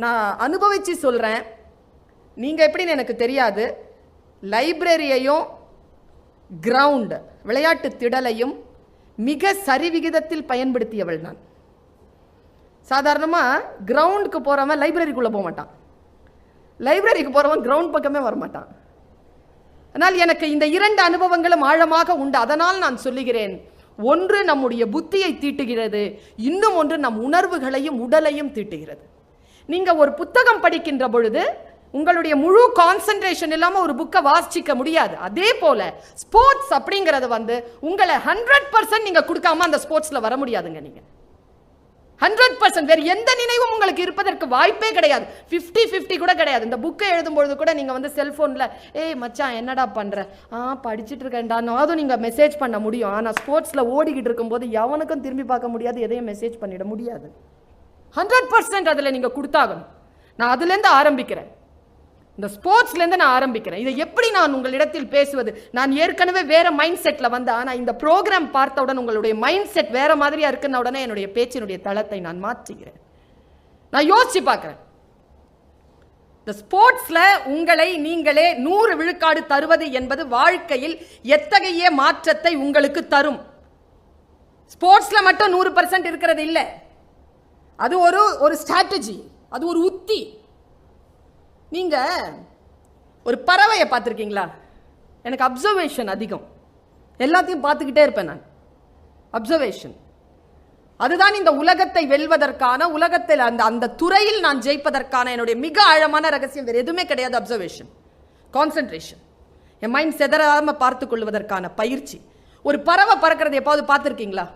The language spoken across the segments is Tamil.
நான் அனுபவித்து சொல்கிறேன். நீங்கள் எப்படின்னு எனக்கு தெரியாது. லைப்ரரியையும் கிரவுண்ட் விளையாட்டு திடலையும் மிக சரிவிகிதத்தில் பயன்படுத்தியவள் நான். சாதாரணமாக கிரவுண்டுக்கு போகிறவன் லைப்ரரிக்குள்ளே போக மாட்டான், லைப்ரரிக்கு போகிறவன் கிரவுண்ட் பக்கமே வரமாட்டான். ஆனால் எனக்கு இந்த 2 அனுபவங்களும் ஆழமாக உண்டு. அதனால் நான் சொல்லுகிறேன், ஒன்று நம்முடைய புத்தியை தீட்டுகிறது, இன்னும் ஒன்று நம் உணர்வுகளையும் உடலையும் தீட்டுகிறது. நீங்கள் ஒரு புத்தகம் படிக்கின்ற பொழுது உங்களுடைய முழு கான்சென்ட்ரேஷன் இல்லாமல் ஒரு புக்கை வாசிக்க முடியாது. அதே போல ஸ்போர்ட்ஸ் அப்படிங்கிறது உங்களை 100% நீங்கள் கொடுக்காம அந்த ஸ்போர்ட்ஸில் வர முடியாதுங்க. நீங்கள் 100% வேறு எந்த நினைவும் உங்களுக்கு இருப்பதற்கு வாய்ப்பே கிடையாது. 50-50 கூட கிடையாது. இந்த புக்கை எழுதும்பொழுது கூட நீங்கள் செல்ஃபோனில் ஏய் மச்சான் என்னடா பண்ணுற, படிச்சுட்டு இருக்கேன்டான்னு அதுவும் நீங்கள் மெசேஜ் பண்ண முடியும். ஆனால் ஸ்போர்ட்ஸில் ஓடிக்கிட்டு இருக்கும்போது எவனுக்கும் திரும்பி பார்க்க முடியாது, எதையும் மெசேஜ் பண்ணிட முடியாது. 100% அதில் நீங்கள் கொடுத்தாகணும். நான் அதுலேருந்து ஆரம்பிக்கிறேன், இந்த ஸ்போர்ட்ஸ்லேருந்து நான் ஆரம்பிக்கிறேன். இதை எப்படி நான் உங்களிடத்தில் பேசுவது? நான் ஏற்கனவே வேற மைண்ட் செட்டில் வந்தேன். ஆனால் இந்த ப்ரோக்ராம் பார்த்தவுடன் உங்களுடைய மைண்ட் செட் வேற மாதிரியா இருக்குன்னு உடனே என்னுடைய பேச்சினுடைய தளத்தை நான் மாற்றுகிறேன். நான் யோசிச்சு பார்க்குறேன், இந்த ஸ்போர்ட்ஸ்ல உங்களை நீங்களே 100 விழுக்காடு தருவது என்பது வாழ்க்கையில் எத்தகைய மாற்றத்தை உங்களுக்கு தரும். ஸ்போர்ட்ஸ்ல மட்டும் 100% இருக்கிறது இல்லை. அது ஒரு ஸ்ட்ராட்டஜி, அது ஒரு உத்தி. நீங்க ஒரு பறவையை பார்த்துருக்கீங்களா? எனக்கு அப்சர்வேஷன் அதிகம், எல்லாத்தையும் பார்த்துக்கிட்டே இருப்பேன் நான். அப்சர்வேஷன் அதுதான் இந்த உலகத்தை வெல்வதற்கான, உலகத்தில் அந்த துறையில் நான் ஜெயிப்பதற்கான என்னுடைய மிக ஆழமான ரகசியம். வேறு எதுவுமே கிடையாது. அப்சர்வேஷன், கான்சென்ட்ரேஷன், என் மைண்ட் செதறாம பார்த்து கொள்வதற்கான பயிற்சி. ஒரு பறவை பறக்கிறது எப்பாவது பார்த்துருக்கீங்களா?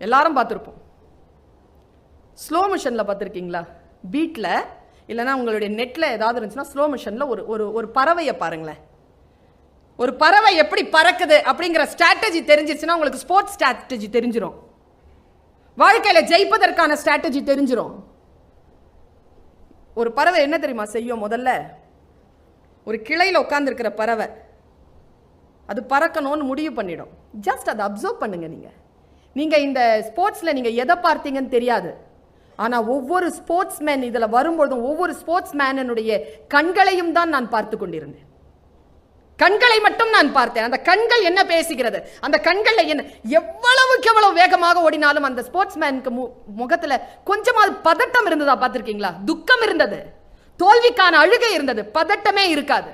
எல்லாரும் பார்த்துருப்போம். ஸ்லோ மிஷனில் பார்த்துருக்கீங்களா? பீட்டில் இல்லைனா உங்களுடைய நெட்டில் ஏதாவது இருந்துச்சுன்னா ஸ்லோ மிஷனில் ஒரு பறவையை பாருங்களேன். ஒரு பறவை எப்படி பறக்குது அப்படிங்கிற ஸ்ட்ராட்டஜி தெரிஞ்சிச்சுன்னா உங்களுக்கு ஸ்போர்ட்ஸ் ஸ்ட்ராட்டஜி தெரிஞ்சிடும், வாழ்க்கையில் ஜெயிப்பதற்கான ஸ்ட்ராட்டஜி தெரிஞ்சிடும். ஒரு பறவை என்ன தெரியுமா செய்யும்? முதல்ல ஒரு கிளையில் உட்காந்துருக்கிற பறவை அது பறக்கணும்னு முடிவு பண்ணிடும். ஜஸ்ட் அதை அப்சர்வ் பண்ணுங்க. நீங்கள் இந்த ஸ்போர்ட்ஸில் நீங்கள் எதை பார்த்தீங்கன்னு தெரியாது. ஆனால் ஒவ்வொரு ஸ்போர்ட்ஸ் மேன் இதில் வரும்பொழுதும் ஒவ்வொரு ஸ்போர்ட்ஸ் மேனுடைய கண்களையும் தான் நான் பார்த்து கொண்டிருந்தேன். கண்களை மட்டும் நான் பார்த்தேன். அந்த கண்கள் என்ன பேசுகிறது, அந்த கண்களில் என்ன, எவ்வளவுக்கு எவ்வளவு வேகமாக ஓடினாலும் அந்த ஸ்போர்ட்ஸ் மேனுக்கு முகத்தில் கொஞ்சமாவது பதட்டம் இருந்ததா பார்த்துருக்கீங்களா? துக்கம் இருந்தது, தோல்விக்கான அழுகை இருந்தது, பதட்டமே இருக்காது.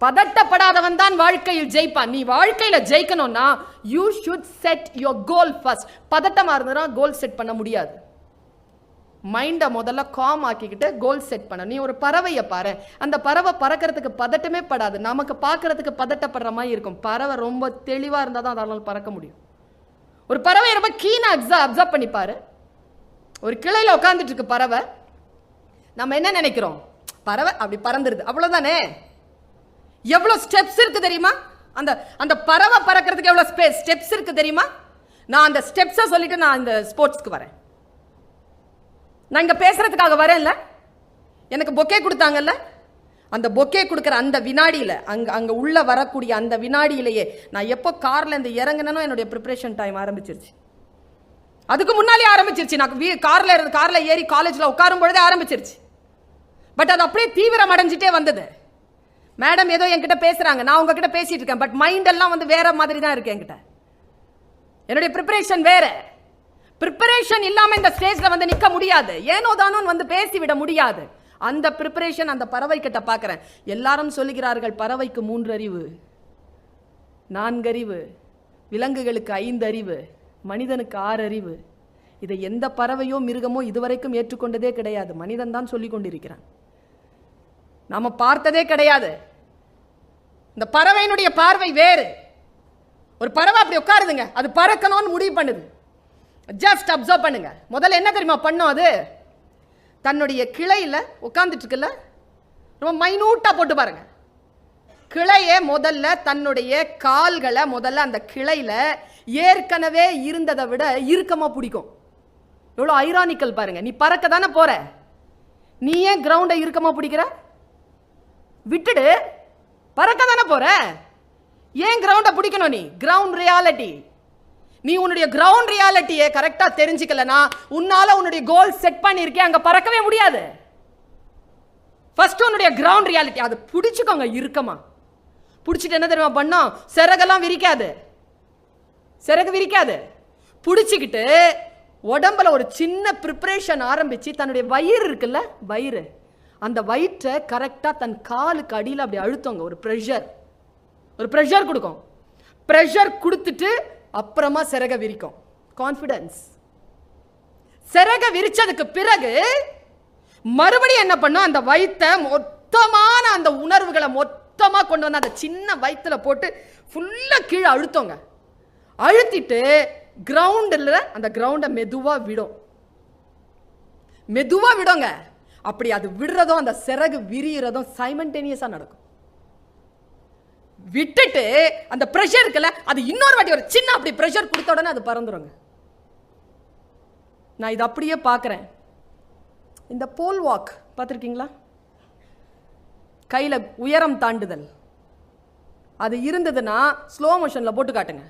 பதட்டப்படாதவன் தான் வாழ்க்கையில் ஜெயிப்பான். நீ வாழ்க்கையில ஜெயிக்கணும்னா you should set your goal first. பதட்டமா இருந்ததுன்னா கோல் செட் பண்ண முடியாது. மைண்டை முதல்ல காம் ஆக்கிக்கிட்டு கோல் செட் பண்ண. நீ ஒரு பறவையை பாரு, அந்த பறவை பறக்கிறதுக்கு பதட்டமே படாது. நமக்கு பார்க்கறதுக்கு பதட்டப்படுற மாதிரி இருக்கும். பறவை ரொம்ப தெளிவா இருந்தா தான் அதனால பறக்க முடியும். ஒரு பறவை ரொம்ப கீனா அப்சர்வ் பண்ணி பாரு. ஒரு கிளையில உட்காந்துட்டு இருக்கு பறவை. நம்ம என்ன நினைக்கிறோம்? பறவை அப்படி பறந்துருது, அவ்வளவுதானே. எவ்வளவு ஸ்டெப்ஸ் இருக்கு தெரியுமா? அந்த பறவை பறக்கிறதுக்கு எவ்வளவு ஸ்டெப்ஸ் இருக்கு தெரியுமா? நான் அந்த ஸ்டெப்ஸை சொல்லிட்டு நான் இந்த ஸ்போர்ட்ஸ்க்கு வரேன். நான் இங்க பேசுறதுக்காக வரேன்ல. எனக்கு பொக்கே கொடுத்தாங்கல்ல, அந்த பொக்கே கொடுக்குற அந்த வினாடியில அங்க உள்ள வரக்கூடிய அந்த வினாடியிலேயே நான் எப்போ கார்ல இருந்து இறங்கினோ என்னுடைய ப்ரிப்பரேஷன் டைம் ஆரம்பிச்சிருச்சு. அதுக்கு முன்னாலே ஆரம்பிச்சிருச்சு. நான் கார்ல ஏறி காலேஜ்ல உட்காரும் பொழுதே ஆரம்பிச்சிருச்சு. பட் அது அப்படியே தீவிரம் அடைஞ்சிட்டே வந்தது. மேடம் ஏதோ என்கிட்ட பேசுறாங்க, நான் உங்ககிட்ட பேசிட்டு இருக்கேன். பட் மைண்ட் எல்லாம் வேற மாதிரி தான் இருக்கு என்கிட்ட. என்னுடைய ப்ரிப்பரேஷன் வேற. ப்ரிப்பரேஷன் இல்லாம இந்த ஸ்டேஜ்ல நிக்க முடியாது. ஏனோ தானோ பேசிவிட முடியாது. அந்த ப்ரிப்பரேஷன் அந்த பறவை கிட்ட பார்க்கிறேன். எல்லாரும் சொல்லுகிறார்கள் பறவைக்கு 3 அறிவு, 4 அறிவு, விலங்குகளுக்கு 5 அறிவு, மனிதனுக்கு 6 அறிவு. இதை எந்த பறவையோ மிருகமோ இதுவரைக்கும் ஏற்றுக்கொண்டதே கிடையாது. மனிதன் தான் சொல்லிக் கொண்டிருக்கிறான். நாம பார்த்ததே கிடையாது. இந்த பறவையினுடைய பார்வை வேறு. ஒரு பறவை அப்படி உட்காருதுங்க, அது பறக்கணும்னு முடிவு பண்ணுது. ஜஸ்ட் அப்சர்வ் பண்ணுங்க. முதல்ல என்ன தெரியுமா பண்ணும்? அது தன்னுடைய கிளையில உட்கார்ந்துட்டு இருக்குல்ல, ரொம்ப மைனூட்டா போட்டு பாருங்க. கிளையை முதல்ல தன்னுடைய கால்களை முதல்ல அந்த கிளையில ஏற்கனவே இருந்ததை விட இறுக்கமா பிடிக்கும். எவ்வளவு ஐரானிக்கல் பாருங்க. நீ பறக்க தானே போற, நீ ஏன் கிரவுண்டை இறுக்கமா பிடிக்கிற? விட்டுடு, பறக்க தானே போற, ஏன் கிரவுண்டை பிடிக்கணும்? நீ கிரவுண்ட் ரியாலிட்டி. நீ உன்னுடைய கிரவுண்ட் ரியாலிட்டியை கரெக்டா தெரிஞ்சுக்கலனா உன்னால உன்னுடைய கோல் செட் பண்ணிருக்கே அங்க பறக்கவே முடியாது. ஃபர்ஸ்ட் உன்னுடைய கிரவுண்ட் ரியாலிட்டி அதை பிடிச்சுக்கோங்க இறுக்கமா. பிடிச்சிட்டு என்ன தெரியுமா பண்ணோம்? சிறகெல்லாம் விரிக்காது, சிறகு விரிக்காது. பிடிச்சிக்கிட்டு உடம்புல ஒரு சின்ன ப்ரிப்பரேஷன் ஆரம்பிச்சு தன்னுடைய வயிறு இருக்குல்ல, வயிறு, அந்த வயிற்றை கரெக்டா தன் காலுக்கு அடியில் அப்படி அழுத்தவங்க. ஒரு ப்ரெஷர் கொடுக்கும். ப்ரெஷர் கொடுத்துட்டு அப்புறமா சிறக விரிக்கும். கான்ஃபிடன்ஸ். சிறக விரிச்சதுக்கு பிறகு மறுபடியும் என்ன பண்ணும்? அந்த வயிற்றை மொத்தமான அந்த உணர்வுகளை மொத்தமா கொண்டு வந்து அந்த சின்ன வயிற்றுல போட்டு ஃபுல்லா கீழே அழுத்தோங்க. அழுத்திட்டு கிரவுண்டில் அந்த கிரவுண்டை மெதுவா விடும். மெதுவா விடுங்க. அப்படி அது விடுறதும் அந்த சிறகு விரிகிறதும் சைமல்டேனியஸா நடக்கும். விட்டுட்டு அந்த பிரஷர் இருக்குல்ல, அது இன்னொரு வாட்டி ஒரு சின்ன அப்படி பிரஷர் கொடுத்த உடனே அது பறந்துருங்க. நான் இது அப்படியே பார்க்குறேன். இந்த போல் வாக் பார்த்துருக்கீங்களா? கையில் உயரம் தாண்டுதல் அது இருந்ததுன்னா ஸ்லோ மோஷனில் போட்டு காட்டுங்க.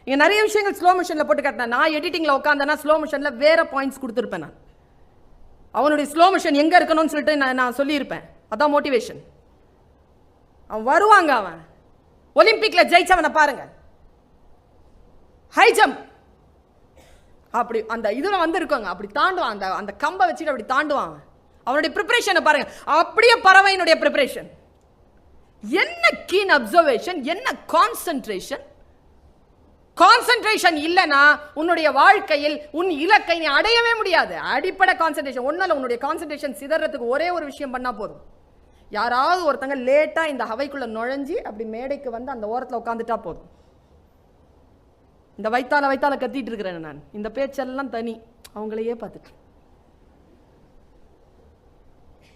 இங்கே நிறைய விஷயங்கள் ஸ்லோ மோஷனில் போட்டு காட்டினேன். நான் எடிட்டிங்கில் உட்காந்தேன்னா ஸ்லோ மோஷனில் வேற பாயிண்ட்ஸ் கொடுத்துருப்பேன். நான் அவனுடைய ஸ்லோ மோஷன் எங்கே இருக்கணும்னு சொல்லிட்டு நான் சொல்லியிருப்பேன். அதான் மோட்டிவேஷன். அவன் வருவாங்க. அவன் ஒலிம்பிக்ல ஜெயிச்சவனை பாருங்க. ஹை ஜம்ப் அப்படி அந்த இதுல வந்து இருக்காங்க, அப்படி தாண்டுவான். அந்த அந்த கம்பை வச்சுட்டு அப்படி தாண்டுவான். அவனுடைய ப்ரிப்பரேஷனை பாருங்க. அப்படியே பறவையினுடைய ப்ரிப்பரேஷன். என்ன கீன் அப்சர்வேஷன், என்ன கான்சென்ட்ரேஷன். கான்சென்ட்ரேஷன் இல்லைன்னா உன்னுடைய வாழ்க்கையில் உன் இலக்கை நீ அடையவே முடியாது. அடிப்படை கான்சென்ட்ரேஷன். ஒன்னால உன்னுடைய கான்சென்ட்ரேஷன் சிதறதுக்கு ஒரே ஒரு விஷயம் பண்ணா போதும். யாராவது ஒருத்தங்க லேட்டா இந்த ஹவைக்குள்ள நுழைஞ்சி அப்படி மேடைக்கு வந்து அந்த ஓரத்தில் உட்காந்துட்டா போதும். இந்த வைத்தால கத்திட்டு இருக்கிறேன் நான். இந்த பேச்செல்லாம் தனி. அவங்களையே பார்த்துட்டு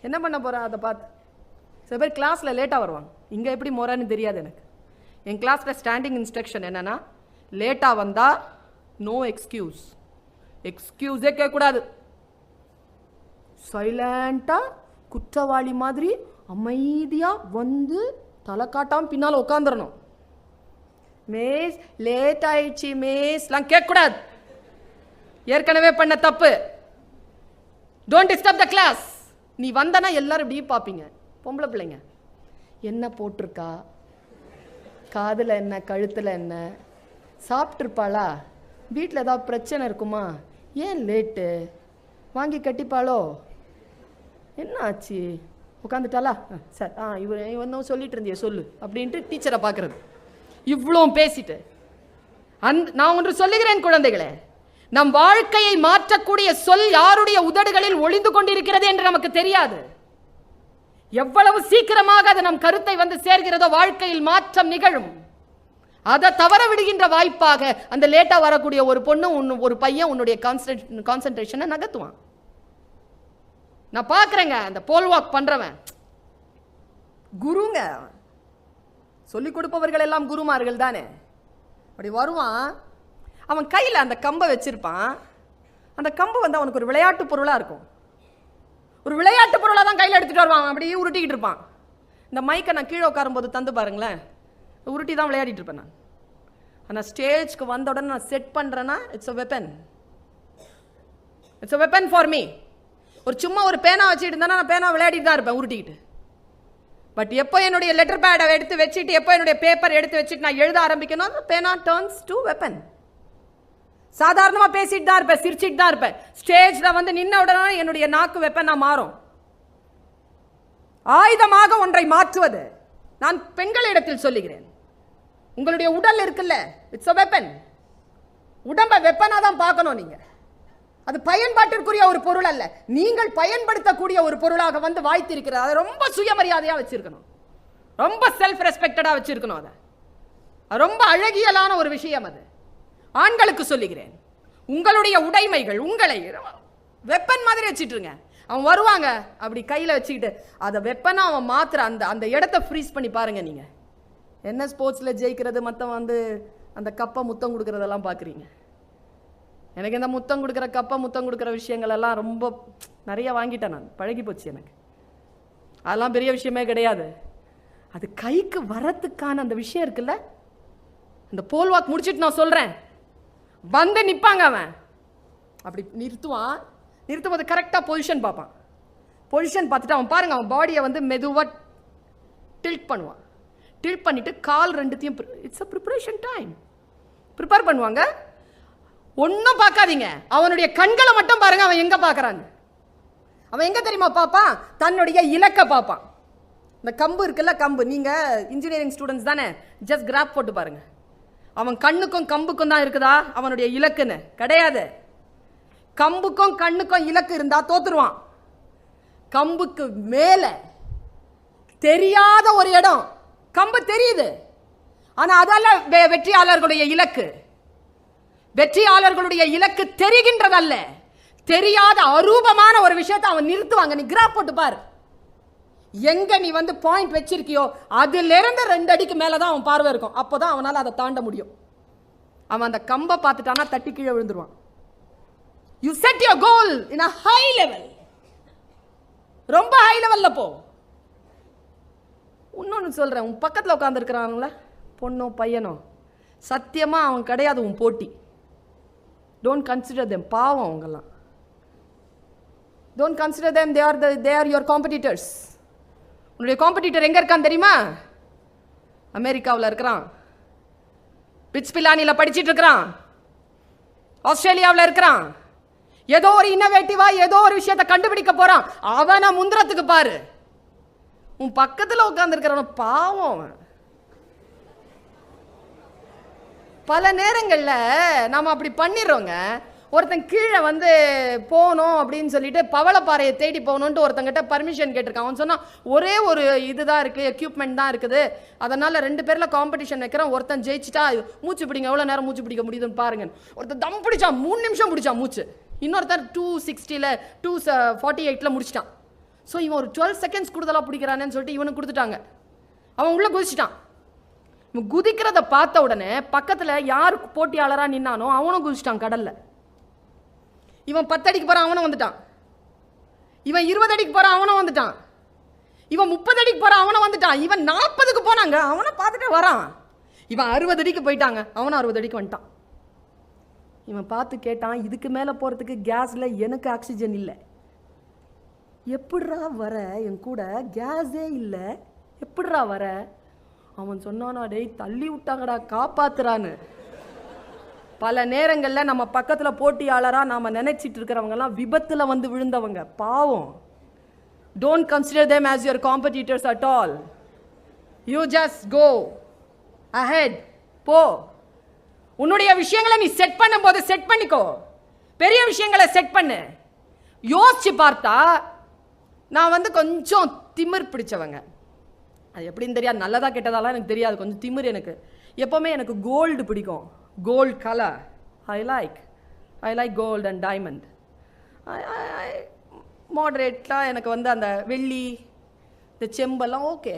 என்ன பண்ண போறேன் அதை பார்த்து. சில பேர் கிளாஸ்ல லேட்டா வருவாங்க. இங்க எப்படி முறைன்னு தெரியாது எனக்கு. என் கிளாஸ்ல ஸ்டாண்டிங் இன்ஸ்ட்ரக்ஷன் என்னன்னா, லேட்டா வந்தா நோ எக்ஸ்கியூஸ். எக்ஸ்கியூஸே கேட்கக்கூடாது. சைலண்டா குற்றவாளி மாதிரி அமைதியா வந்து தலை காட்டாம பின்னால உட்காந்துடணும். மேஸ் லேட் ஆயிடுச்சு மேஸ்லாம் கேட்கக்கூடாது. ஏற்கனவே பண்ண தப்பு. Don't disturb the class. நீ வந்தனா எல்லாரும் இப்படி பார்ப்பீங்க. பொம்பளை பிள்ளைங்க என்ன போட்டிருக்கா, காதுல என்ன, கழுத்துல என்ன, சாப்பிட்டுருப்பாளா, வீட்டில் ஏதாவது பிரச்சனை இருக்குமா, ஏன் லேட்டு, வாங்கி கட்டிப்பாளோ, என்ன ஆச்சு, உட்காந்துட்டாளா, சார் இவன் சொல்லிட்டு இருந்திய சொல்லு அப்படின்ட்டு டீச்சரை பார்க்கறது. இவ்வளோ பேசிட்டு நான் ஒன்று சொல்லுகிறேன் குழந்தைகளே, நம் வாழ்க்கையை மாற்றக்கூடிய சொல் யாருடைய உதடுகளில் ஒளிந்து கொண்டிருக்கிறது என்று நமக்கு தெரியாது. எவ்வளவு சீக்கிரமாக அது நம் கருத்தை வந்து சேர்கிறதோ வாழ்க்கையில் மாற்றம் நிகழும். அதை தவற விடுகின்ற வாய்ப்பாக அந்த லேட்டா வரக்கூடிய ஒரு பொண்ணு ஒரு பையன் உன்னுடைய கான்சென்ட்ரேஷனை நகர்த்துவான். நான் பார்க்குறேங்க. அந்த போல் வாக் பண்றவன் குருங்க, சொல்லிக் கொடுப்பவர்கள் எல்லாம் குருமார்கள் தானே. அப்படி வருவான். அவன் கையில் அந்த கம்பை வச்சிருப்பான். அந்த கம்பு வந்து அவனுக்கு ஒரு விளையாட்டு பொருளாக இருக்கும். ஒரு விளையாட்டு பொருளாக தான் கையில் எடுத்துகிட்டு வருவான். அப்படியே உருட்டிக்கிட்டு இருப்பான். இந்த மைக்கை நான் கீழே உட்காரும்போது தந்து பாருங்களேன், உருட்டி தான் விளையாடிட்டு இருப்பேன் நான். ஆனால் ஸ்டேஜ்க்கு வந்த உடனே நான் செட் பண்ணுறேன்னா it's a weapon. It's a weapon for me. ஒரு சும்மா ஒரு பேனா வச்சுட்டு இருந்தானா நான் பேனா விளையாடிட்டு தான் இருப்பேன் உருட்டிக்கிட்டு. பட் எப்போ என்னுடைய லெட்டர் பேடை எடுத்து வச்சுட்டு, எப்போ என்னுடைய பேப்பர் எடுத்து வச்சுட்டு நான் எழுத ஆரம்பிக்கணும், அந்த பேனா டர்ன்ஸ் டு வெப்பன். சாதாரணமா பேசிட்டு தான் இருப்பேன், சிரிச்சிட்டு தான் இருப்பேன். ஸ்டேஜ்ல வந்து நின்ன உடனே என்னுடைய நாக்கு வெப்பனா மாறும். ஆயுதமாக ஒன்றை மாற்றுவது. நான் பெண்களிடத்தில் சொல்லுகிறேன், உங்களுடைய உடல் இருக்குல்ல, இட்ஸ் a weapon. உடம்ப வெப்பனா தான் பார்க்கணும் நீங்க. அது பயன்பாட்டிற்குரிய ஒரு பொருள் அல்ல, நீங்கள் பயன்படுத்தக்கூடிய ஒரு பொருளாக வந்து வாய்த்திருக்கிறது. அதை ரொம்ப சுயமரியாதையா வச்சிருக்கணும், ரொம்ப செல்ஃப் ரெஸ்பெக்டடா வச்சிருக்கணும். அது ரொம்ப அழகியலான ஒரு விஷயம். அது ஆண்களுக்கு சொல்லுகிறேன், உங்களுடைய உடைமைகள் உங்களை வெப்பன் மாதிரி வச்சுட்டுருங்க. அவன் வருவாங்க அப்படி கையில் வச்சுக்கிட்டு அதை வெப்பனா அவன் மாத்திர அந்த இடத்த ஃப்ரீஸ் பண்ணி பாருங்க. நீங்க என்ன ஸ்போர்ட்ஸில் ஜெயிக்கிறது, மற்றவன் வந்து அந்த கப்பை முத்தம் கொடுக்கறதெல்லாம் பார்க்குறீங்க. எனக்கு இந்த முத்தம் கொடுக்குற கப்பை முத்தம் கொடுக்குற விஷயங்கள் எல்லாம் ரொம்ப நிறைய வாங்கிட்டேன் நான், பழகி போச்சு எனக்கு. அதெல்லாம் பெரிய விஷயமே கிடையாது. அது கைக்கு வரத்துக்கான அந்த விஷயம் இருக்குல்ல, அந்த போல் வாக் முடிச்சுட்டு நான் சொல்கிறேன், வந்து நிற்பாங்க. அவன் அப்படி நிறுத்துவான். நிறுத்தும் போது கரெக்டாக பொசிஷன் பார்ப்பான். பொசிஷன் பார்த்துட்டு அவன் பாருங்க, அவன் பாடியை வந்து மெதுவாக டில்ட் பண்ணுவான். டில்ட் பண்ணிட்டு கால் ரெண்டுத்தையும், it's a preparation time, prepare பண்ணுவாங்க. ஒன்றும் பார்க்காதீங்க, அவனுடைய கண்களை மட்டும் பாருங்க. அவன் எங்கே பார்க்குறாங்க? அவன் எங்கே தெரியுமா பார்ப்பான்? தன்னுடைய இலக்கை பார்ப்பான். இந்த கம்பு இருக்குல்ல, கம்பு, நீங்கள் இன்ஜினியரிங் ஸ்டூடெண்ட்ஸ் தானே, ஜஸ்ட் கிராப் போட்டு பாருங்க. அவன் கண்ணுக்கும் கம்புக்கும் தான் இருக்குதா அவனுடைய இலக்குன்னு? கிடையாது. கம்புக்கும் கண்ணுக்கும் இலக்கு இருந்தா தோத்துருவான். கம்புக்கு மேல தெரியாத ஒரு இடம், கம்பு தெரியுது, ஆனா அதல்ல வெற்றியாளர்களுடைய இலக்கு. வெற்றியாளர்களுடைய இலக்கு தெரிகின்றதல்ல, தெரியாத அரூபமான ஒரு விஷயத்தை அவன் நிறுத்துவாங்க. நீ கிராப் போட்டு பாரு, எங்க நீ வந்து பாயிண்ட் வச்சிருக்கியோ அதுல இருந்து 2 அடிக்கு மேலதான் அவன் பார்வை இருக்கும். அப்போதான் அவனால அதை தாண்ட முடியும். அவன் அந்த கம்பை பார்த்துட்டானா தட்டி கீழே விழுந்துருவான். You set your goal in a high level, ரொம்ப ஹை லெவல்ல போ. இன்னொன்னு சொல்றேன், உன் பக்கத்தில் உட்கார்ந்து இருக்கிறாங்கள பொண்ணோ பையனோ, சத்தியமா அவன் கிடையாது உன் போட்டி. டோன்ட் கன்சிடர் them, பாவம் அவங்கெல்லாம். Don't consider them, they are your competitors. உன்னுடைய காம்படிட்டர் எங்க இருக்கான்னு தெரியுமா? அமெரிக்காவில் இருக்கிறான், பிட்ஸ்பிலானியில் படிச்சிட்டு இருக்கிறான், ஆஸ்திரேலியாவில் இருக்கிறான், ஏதோ ஒரு இன்னோவேட்டிவா ஏதோ ஒரு விஷயத்தை கண்டுபிடிக்க போறான். அவனை முந்திரத்துக்கு பாரு. உன் பக்கத்தில் உட்கார்ந்து இருக்கிறவன பாவம். பல நேரங்களில் நாம அப்படி பண்ணிடுறோங்க. ஒருத்தன் கீழே வந்து போகணும் அப்படின்னு சொல்லிட்டு பவளப்பாறையை தேடி போகணுன்ட்டு ஒருத்தங்கிட்ட பர்மிஷன் கேட்டிருக்கான். அவன் சொன்னான், ஒரே ஒரு இதுதான் இருக்குது, எக்யூப்மெண்ட் தான் இருக்குது, அதனால் 2 பேரில் காம்படிஷன் வைக்கிறேன், ஒருத்தன் ஜெயிச்சிட்டா மூச்சு பிடிங்க, எவ்வளோ நேரம் மூச்சு பிடிக்க முடியுதுன்னு பாருங்க. ஒருத்தன் தம் பிடிச்சான், 3 நிமிஷம் பிடிச்சான் மூச்சு. இன்னொருத்தர் 260 248 முடிச்சிட்டான். ஸோ இவன் ஒரு 12 செகண்ட்ஸ் கூடுதலாக பிடிக்கிறானேன்னு சொல்லிட்டு இவனுக்கு கொடுத்துட்டாங்க. அவன் உள்ளே குதிச்சிட்டான். இவன் குதிக்கிறத பார்த்த உடனே பக்கத்தில் யார் போட்டியாளராக நின்னானோ அவனும் குதிச்சிட்டான் கடலில். இவன் 10 அடிக்கு போகிறான், அவனும் வந்துட்டான். இவன் 20 அடிக்கு போகிறான், அவனும் வந்துட்டான். இவன் 30 அடிக்கு போகிறான், அவனும் வந்துட்டான். இவன் 40க்கு போனாங்க, அவனை பார்த்துட்டு வரான். இவன் 60 அடிக்கு போயிட்டாங்க, அவனும் 60 அடிக்கு வந்துட்டான். இவன் பார்த்து கேட்டான், இதுக்கு மேலே போகிறதுக்கு கேஸில் எனக்கு ஆக்சிஜன் இல்லை, எப்படிரா வர என் கூட, கேஸே இல்லை, எப்படிரா வர? அவன் சொன்னானா, டேய் தள்ளி விட்டாங்கடா, காப்பாத்துறான்னு. பல நேரங்களில் நம்ம பக்கத்தில் போட்டியாளராக நாம் நினைச்சிட்டு இருக்கிறவங்கலாம் விபத்தில் வந்து விழுந்தவங்க, பாவம். Don't consider them as your competitors at all. You just go ahead, போ. உன்னுடைய விஷயங்களை நீ செட் பண்ணும்போது செட் பண்ணிக்கோ, பெரிய விஷயங்களை செட் பண்ணு. யோசிச்சு பார்த்தா நான் வந்து கொஞ்சம் திமிர் பிடிச்சவங்க. அது எப்படின்னு தெரியாது, நல்லதா கெட்டதாலாம் எனக்கு தெரியாது, கொஞ்சம் திமிர் எனக்கு. எப்போவுமே எனக்கு கோல்டு பிடிக்கும், gold colour. I like gold and diamond. மாடரேட்டாக எனக்கு வந்து அந்த வெள்ளி, இந்த செம்பெல்லாம் ஓகே.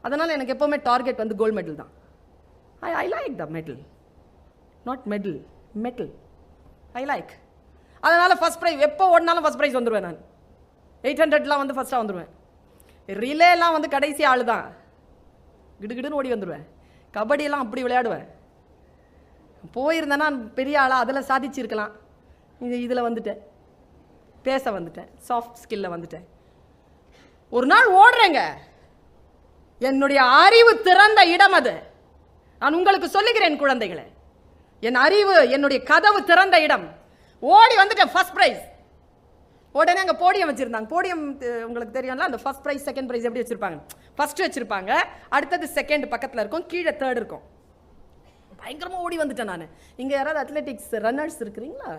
அதனால் எனக்கு எப்போவுமே டார்கெட் வந்து கோல்டு மெடல் தான். I like the medal, not metal. I like. அதனால் ஃபஸ்ட் ப்ரைஸ் எப்போ ஓடினாலும் ஃபஸ்ட் ப்ரைஸ் வந்துடுவேன். நான் 800லாம் வந்து ஃபஸ்ட்டாக வந்துடுவேன். ரிலேலாம் வந்து கடைசி ஆள் தான், கிடுகிடுன்னு ஓடி வந்துடுவேன். கபடியெல்லாம் அப்படி விளையாடுவேன். போயிருந்தேன்னா பெரிய ஆளாக அதில் சாதிச்சிருக்கலாம். இதில் வந்துட்டேன், பேச வந்துட்டேன், சாஃப்ட் ஸ்கில்ல வந்துட்டேன். ஒரு நாள் ஓடுறேங்க, என்னுடைய அறிவு திறந்த இடம் அது. நான் உங்களுக்கு சொல்லுகிறேன் குழந்தைகளே, என் அறிவு என்னுடைய கதவு திறந்த இடம். ஓடி வந்துட்டேன், ஃபர்ஸ்ட் ப்ரைஸ். உடனே அங்கே போடியம் வச்சுருந்தாங்க. போடியம் உங்களுக்கு தெரியும்ல, அந்த ஃபர்ஸ்ட் ப்ரைஸ் செகண்ட் ப்ரைஸ் எப்படி வச்சுருப்பாங்க? ஃபர்ஸ்ட் வச்சுருப்பாங்க, அடுத்தது செகண்ட் பக்கத்தில் இருக்கும், கீழே தேர்ட் இருக்கும். பயங்கரமாக ஓடி வந்துட்டேன் நான். இங்கே யாராவது அத்லெட்டிக்ஸ் ரன்னர்ஸ் இருக்கிறீங்களா?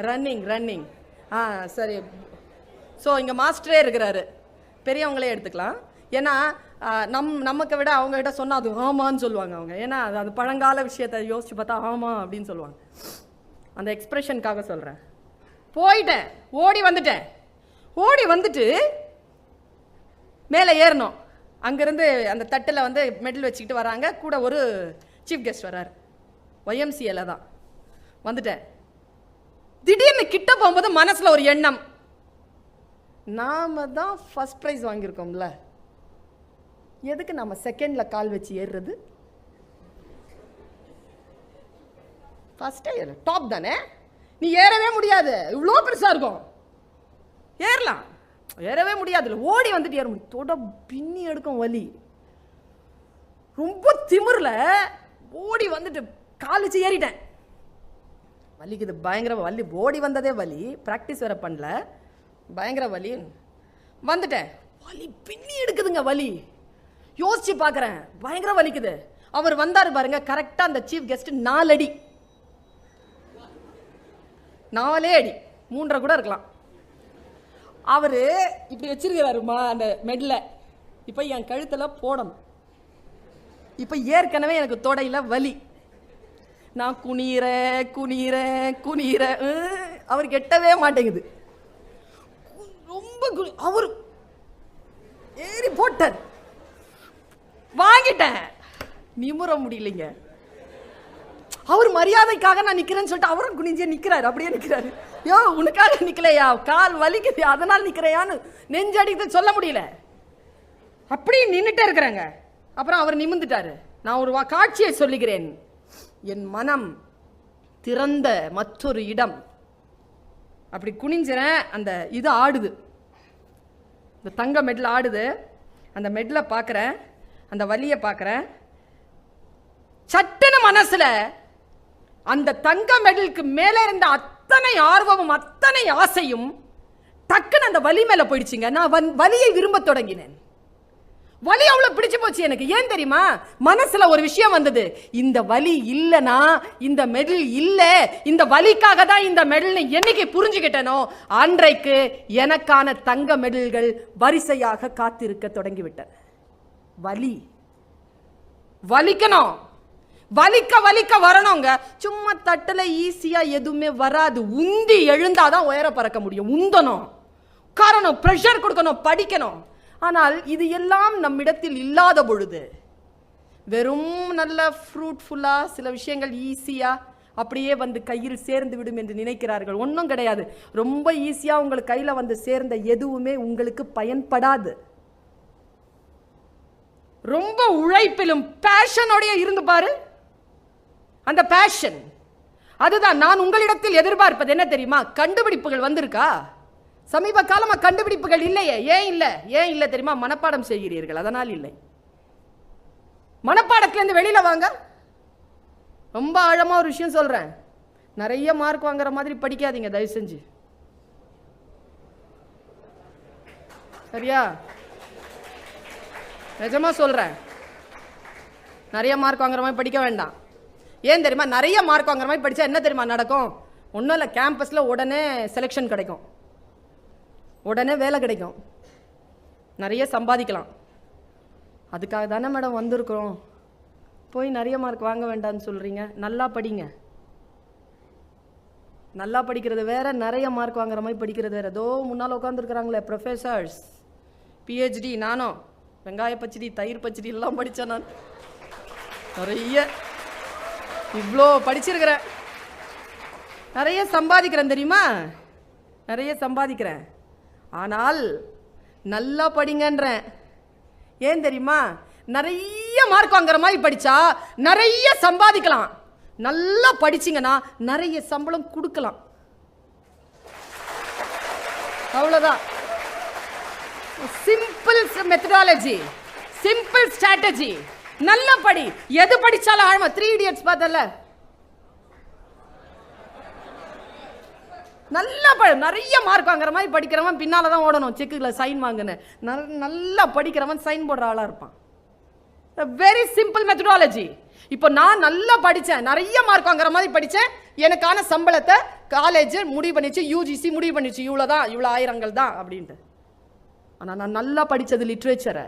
ரன்னிங் சரி. ஸோ இங்கே மாஸ்டரே இருக்கிறாரு, பெரியவங்களே எடுத்துக்கலாம். ஏன்னா நமக்கு விட அவங்ககிட்ட சொன்னால் அது ஆமான்னு சொல்லுவாங்க அவங்க. ஏன்னா அது பழங்கால விஷயத்தை யோசிச்சு பார்த்தா ஆமாம் அப்படின்னு சொல்லுவாங்க. அந்த எக்ஸ்பிரஷனுக்காக சொல்கிறேன். போயிட்டேன், ஓடி வந்துட்டு மேலே ஏறணும். அங்கேருந்து அந்த தட்டில் வந்து மெடல் வச்சுக்கிட்டு வராங்க, கூட ஒரு சீஃப் கெஸ்ட் வர்றார், YMCAல தான். வந்துட்டேன். திடீர்னு கிட்ட போகும்போது மனசில் ஒரு எண்ணம், நாம தான் ஃபர்ஸ்ட் ப்ரைஸ் வாங்கியிருக்கோம்ல, எதுக்கு நம்ம செகண்டில் கால் வச்சு ஏறுறது? ஃபர்ஸ்டே ஏறு, டாப் தானே, நீ ஏறவே முடியாது, இவ்வளோ பெருசா இருக்கும். ஏறலாம், ஏறவே முடியாது, ஓடி வந்துட்டு ஏற முடியும். தொட பின்னி எடுக்கும் வலி. ரொம்ப திமிர்ல ஓடி வந்துட்டு கால் வச்சு ஏறிட்டேன். வலிக்குது, பயங்கர வலி. ஓடி வந்ததே வலி, ப்ராக்டிஸ் வேற பண்ணல, பயங்கர வலி. வந்துட்டேன், வலி பின்னி எடுக்குதுங்க வலி. யோசிச்சு பார்க்குறேன், பயங்கர வலிக்குது. அவர் வந்தாரு பாருங்க, கரெக்டாக அந்த சீஃப் கெஸ்ட் 4 அடி, 4 அடி, 3.5 கூட இருக்கலாம். அவரு இப்படி வச்சிருக்கிறாருமா அந்த மெட்ல. இப்போ என் கழுத்துல போடணும். இப்போ ஏற்கனவே எனக்கு தொடையில வலி. நான் குனிற குனிற குனிற, அவருக்கு எட்டவே மாட்டேங்குது. ரொம்ப அவர் ஏறி போட்டார், வாங்கிட்டேன். நிமிர முடியலைங்க. அவர் மரியாதைக்காக நான் நிக்கிறேன்னு சொல்லிட்டு அவரும் குனிஞ்சே நிக்கிறாரு, அப்படியே நிக்கிறாரு. யோ உனக்காக நிக்கலையா, கால் வலிக்குது அதனால் நிக்கிறையான்னு நெஞ்சடித்து சொல்ல முடியல, அப்படி நின்றுட்டே இருக்கிறாங்க. அப்புறம் அவர் நிமிர்ந்துட்டாரு. நான் ஒரு காட்சியை சொல்லுகிறேன். என் மனம் திறந்த மற்றொரு இடம். அப்படி குனிஞ்சிறேன், அந்த இது ஆடுது, இந்த தங்க மெடல் ஆடுது. அந்த மெடலை பார்க்குறேன், அந்த வலியை பார்க்குறேன். சட்டுன்னு மனசுல அந்த தங்க மெடலுக்கு மேலே இருந்த அத்தனை ஆர்வமும் அத்தனை ஆசையும் டக்குன்னு அந்த வலி மேல போயிடுச்சுங்க. நான் வலியை விரும்ப தொடங்கினேன். வலி அவ்வளவு பிடிச்சு போச்சு எனக்கு. ஏன் தெரியுமா, மனசுல ஒரு விஷயம் வந்தது, இந்த வலி இல்லனா இந்த மெடல் இல்ல, இந்த வலிக்காக தான் இந்த மெடல் என்னைக்கு புரிஞ்சுக்கிட்டனோ அன்றைக்கு எனக்கான தங்க மெடல்கள் வரிசையாக காத்திருக்க தொடங்கிவிட்டன. வலி வலிக்கணும், வலிக்க வலிக்க வரணுங்க. சும்மா தட்டுல ஈஸியா எதுவுமே வராது. உந்தி எழுந்தாதான் உயர பறக்க முடியும். உந்தணும், காரணம் பிரஷர் கொடுக்கணும், படிக்கணும். ஆனால் இது எல்லாம் நம்மிடத்தில் இல்லாத பொழுது வெறும் நல்ல ஃப்ரூட்ஃபுல்லா சில விஷயங்கள் ஈஸியா அப்படியே வந்து கையில் சேர்ந்து விடும் என்று நினைக்கிறார்கள். ஒன்றும் கிடையாது. ரொம்ப ஈஸியா உங்களுக்கு கையில வந்து சேர்ந்த எதுவுமே உங்களுக்கு பயன்படாது. ரொம்ப உழைப்பிலும் பேஷனோடைய இருந்து பாரு. அந்த பேஷன் அதுதான் நான் உங்களிடத்தில் எதிர்பார்ப்பது. என்ன தெரியுமா, கண்டுபிடிப்புகள் வந்திருக்கா? சமீப காலமா கண்டுபிடிப்புகள் இல்லையே. ஏன் இல்லை தெரியுமா? மனப்பாடம் செய்கிறீர்கள், அதனால் இல்லை. மனப்பாடத்திலிருந்து வெளியில வாங்க. ரொம்ப ஆழமா ஒரு விஷயம் சொல்றேன். நிறைய மார்க் வாங்குற மாதிரி படிக்காதீங்க தயவு செஞ்சு, சரியா? நிஜமா சொல்றேன், நிறைய மார்க் வாங்குற மாதிரி படிக்க வேண்டாம். ஏன் தெரியுமா, நிறைய மார்க் வாங்குற மாதிரி படிச்சா என்ன தெரியுமா நடக்கும்? ஒன்றும் இல்லை, கேம்பஸ்ல உடனே செலெக்ஷன் கிடைக்கும், உடனே வேலை கிடைக்கும், நிறைய சம்பாதிக்கலாம். அதுக்காக தானே மேடம் வந்திருக்கிறோம். போய் நிறைய மார்க் வாங்க வேண்டாம்னு சொல்றீங்க. நல்லா படிங்க. நல்லா படிக்கிறது வேற, நிறைய மார்க் வாங்குற மாதிரி படிக்கிறது வேற. ஏதோ முன்னால் உட்காந்துருக்குறாங்களே ப்ரொஃபஸர்ஸ், பிஹெச்டி. நானும் வெங்காய பச்சடி தயிர் பச்சடி எல்லாம் படித்தேன். நான் நிறைய இவ்வளோ படிச்சிருக்கிறேன், நிறைய சம்பாதிக்கிறேன் தெரியுமா, நிறைய சம்பாதிக்கிறேன். ஆனால் நல்லா படிங்கன்றேன். ஏன் தெரியுமா, நிறைய மார்க் வாங்குற மாதிரி படிச்சா நிறைய சம்பாதிக்கலாம். நல்லா படிச்சிங்கன்னா நிறைய சம்பளம் கொடுக்கலாம். அவ்வளவுதான். Simple methodology, simple strategy. நல்ல படி, எது படிச்சாலும் ஆழமா. 3 Idiots பார்த்தல, நல்லா நிறைய மார்க் வாங்குற மாதிரி படிக்கிறவன் பின்னாலதான் ஓடணும் செக்குல சைன் வாங்குன்னு. நல்லா படிக்கிறவன் சைன் போடுற ஆளா இருப்பான். Very simple methodology. இப்போ நான் நல்லா படிச்சேன், நிறைய மார்க் வாங்குற மாதிரி படிச்சேன். எனக்கான சம்பளத்தை காலேஜ் முடிவு பண்ணிச்சு, யூஜிசி முடிவு பண்ணிச்சு, இவ்வளவுதான், இவ்வளவு ஆயிரங்கள் தான் அப்படின்ட்டு. ஆனா நான் நல்லா படிச்சது லிட்ரேச்சரை.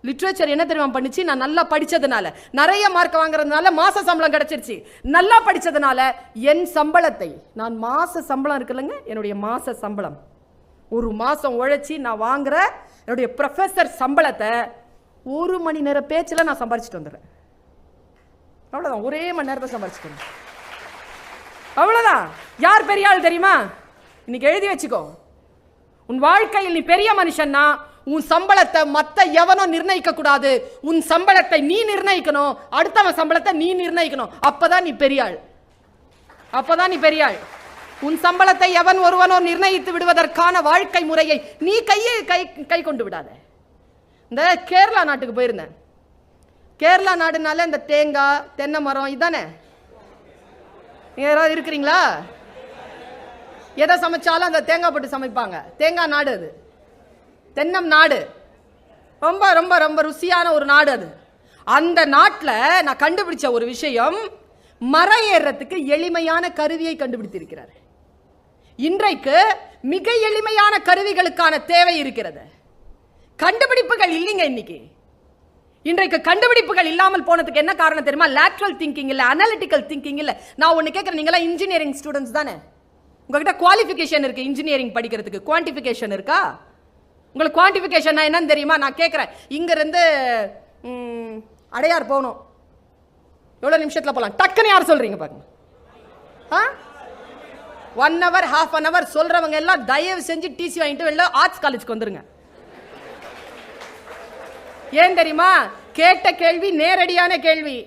லிட்ரேச்சர் என்ன தெரியுமா பண்ணிச்சு, நான் நல்லா படிச்சதுனால, நிறைய மார்க் வாங்குறதுனால மாச சம்பளம் கிடைச்சிருச்சு. நல்லா படிச்சதுனால என் சம்பளத்தை, நான் மாச சம்பளம் இருக்குல்லங்க, என்னுடைய மாச சம்பளம், ஒரு மாசம் உழைச்சி நான் வாங்குற என்னுடைய ப்ரொஃபஸர் சம்பளத்தை 1 மணி நேர பேச்சில் நான் சம்பாரிச்சிட்டு வந்துடுறேன். அவ்வளோதான், ஒரே மணி நேரத்தை சம்பாரிச்சிட்டு வந்தேன். அவ்வளோதான். யார் பெரிய ஆள் தெரியுமா? இன்னைக்கு எழுதி வச்சுக்கோ. உன் வாழ்க்கையில் நீ பெரிய மனுஷன்னா உன் சம்பளத்தை மத்த எவனோ நிர்ணயிக்க கூடாது. உன் சம்பளத்தை நீ நிர்ணயிக்கணும், அடுத்தவன் சம்பளத்தை நீ நிர்ணயிக்கணும். அப்பதான் நீ பெரிய ஆள். அப்பதான் நீ பெரியாள். உன் சம்பளத்தை எவன் ஒருவனோ நிர்ணயித்து விடுவதற்கான வாழ்க்கை முறையை நீ கை கொண்டு விடாத. இந்த கேரளா நாட்டுக்கு போயிருந்தேன். கேரளா நாடுனால இந்த தேங்காய், தென்னை மரம் இதானே. யாராவது இருக்கிறீங்களா? எதை சமைச்சாலும் அந்த தேங்காய் போட்டு சமைப்பாங்க. தேங்காய் நாடு அது, தென்னம் நாடு. ரொம்ப ரொம்ப ரொம்ப ருசியான ஒரு நாடு அது. அந்த நாட்டில் நான் கண்டுபிடிச்ச ஒரு விஷயம், மரம் ஏறுறதுக்கு எளிமையான கருவியை கண்டுபிடித்திருக்கிறார். இன்றைக்கு மிக எளிமையான கருவிகளுக்கான தேவை இருக்கிறது. கண்டுபிடிப்புகள் இல்லைங்க இன்னைக்கு. இன்றைக்கு கண்டுபிடிப்புகள் இல்லாமல் போனதுக்கு என்ன காரணம் தெரியுமா? லேட்ரல் திங்கிங் இல்ல, அனலிட்டிக்கல் திங்கிங் இல்ல. நான் ஒன்னு கேட்கிறேன், நீங்க எல்லாம் இன்ஜினியரிங் ஸ்டூடெண்ட்ஸ் தானே? உங்ககிட்ட குவாலிஃபிகேஷன் இருக்கு இன்ஜினியரிங் படிக்கிறதுக்கு, குவான்டிஃபிகேஷன் இருக்கா? உங்களுக்கு குவான்டிஃபிகேஷன் என்னன்னு தெரியுமா? நான் கேட்கிறேன், இங்க இருந்து அடையார் போகணும், எவ்வளவு நிமிஷத்துல போலாம்? டக்குன்னு யார் சொல்றீங்க பாருங்க. 1 hour, half an hour சொல்றவங்க எல்லாம் தயவு செஞ்சு டிசி வாங்கிட்டு வெளில ஆர்ட்ஸ் காலேஜ்க்கு வந்துருங்க. ஏன் தெரியுமா? கேட்ட கேள்வி நேரடியான கேள்வி.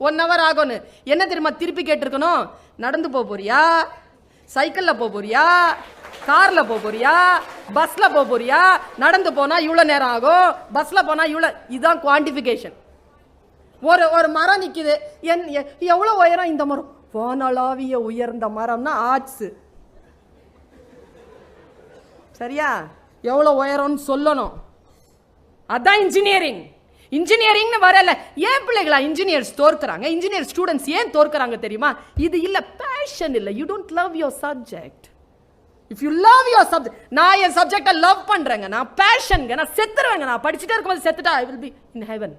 1 hour ஆகும்னு என்ன தெரியுமா திருப்பி கேட்டிருக்கணும்? நடந்து போறியா, சைக்கிள்ல போறியா, கார்ல போறியா, பஸ்ல போறியா? நடந்து போனா இவ்வளவு நேரம் ஆகும், பஸ்ல போனா இவ்வளவு. இதுதான் குவான்டிஃபிகேஷன். ஒரு மரம் நிக்குது, எவ்வளவு உயரம் இந்த மரம்? வானளாவிய உயர்ந்த மரம்னா ஆர்ட்ஸ். சரியா? எவ்வளவு உயரம்னு சொல்லணும். அதான் இன்ஜினியரிங். இன்ஜினியரிங் வரல. ஏன் பிள்ளைகளா இன்ஜினியர்ஸ் தோற்கறாங்க? இன்ஜினியர் ஸ்டூடெண்ட்ஸ் ஏன் தோற்கறாங்க தெரியுமா? இது இல்ல, பேஷன் இல்ல. You don't love your subject. If you love your subject, நான் என் சப்ஜெக்டை லவ் பண்றேங்க, நான் பேஷன்ங்க, நான் செத்துருவேங்க. நான் படிச்சுட்டே இருக்கும்போது செத்துட்டா I will be in heaven.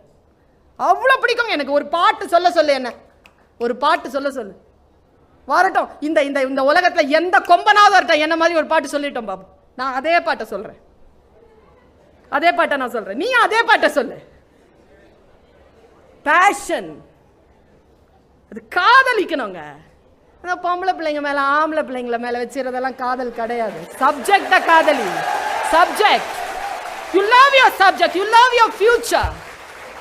அவ்வளவு பிடிக்கும் எனக்கு. ஒரு பாட்டு சொல்ல சொல்லு, என்ன ஒரு பாட்டு சொல்ல சொல்லு, வரட்டும். இந்த இந்த இந்த உலகத்துல எந்த கொம்பனாவது வரட்டும், என்ன மாதிரி ஒரு பாட்டு சொல்லிட்டோம் பாபு. நான் அதே பாட்டை சொல்றேன், அதே பாட்டை நான் சொல்றேன், நீ அதே பாட்டை சொல்லு. பேஷன், அது காதலிக்கணுங்க. பொம்பளை பிள்ளைங்க மேல ஆம்பளை பிள்ளைங்கள மேல வச்சிருந்ததெல்லாம் காதல் கிடையாது. சப்ஜெக்ட காதலி. Subject. You love your subject, you love your future.